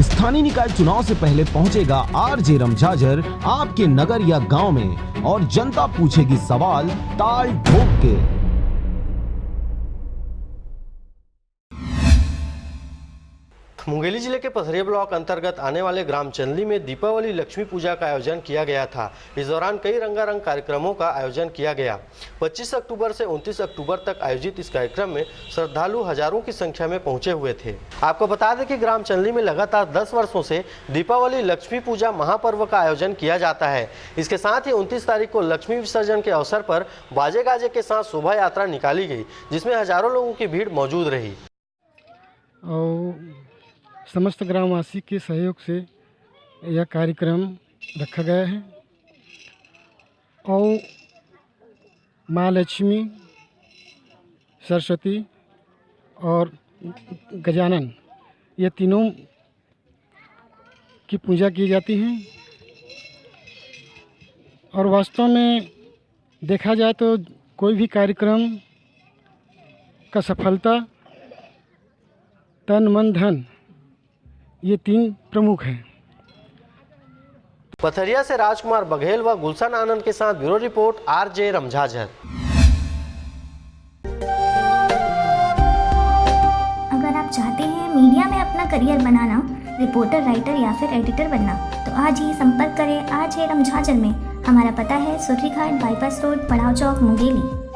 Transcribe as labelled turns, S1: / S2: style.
S1: स्थानीय निकाय चुनाव से पहले पहुंचेगा आरजे रमझाझर आपके नगर या गांव में और जनता पूछेगी सवाल ताल ठोक के।
S2: मुंगेली जिले के पथरिया ब्लॉक अंतर्गत आने वाले ग्राम चंदली में दीपावली लक्ष्मी पूजा का आयोजन किया गया था। इस दौरान कई रंगारंग कार्यक्रमों का आयोजन किया गया। 25 अक्टूबर से 29 अक्टूबर तक आयोजित इस कार्यक्रम में श्रद्धालु हजारों की संख्या में पहुंचे हुए थे। आपको बता दें कि ग्राम चंदली में लगातार 10 वर्षों से दीपावली लक्ष्मी पूजा महापर्व का आयोजन किया जाता है। इसके साथ ही 29 तारीख को लक्ष्मी विसर्जन के अवसर पर बाजे गाजे के साथ शोभा यात्रा निकाली गई, जिसमें हजारों लोगों की भीड़ मौजूद रही।
S3: समस्त ग्रामवासी के सहयोग से यह कार्यक्रम रखा गया है और माँ लक्ष्मी, सरस्वती और गजानन ये तीनों की पूजा की जाती है। और वास्तव में देखा जाए तो कोई भी कार्यक्रम का सफलता तन मन धन ये तीन प्रमुख हैं।
S2: पथरिया से राजकुमार बघेल व गुलशन आनंद के साथ ब्यूरो रिपोर्ट आरजे रमझाझर।
S4: अगर आप चाहते हैं मीडिया में अपना करियर बनाना, रिपोर्टर, राइटर या फिर एडिटर बनना, तो आज ही संपर्क करें आरजे रमझाझर में। हमारा पता है सुर्रीघाट बाईपास रोड, पड़ाव चौक, मुंगेली।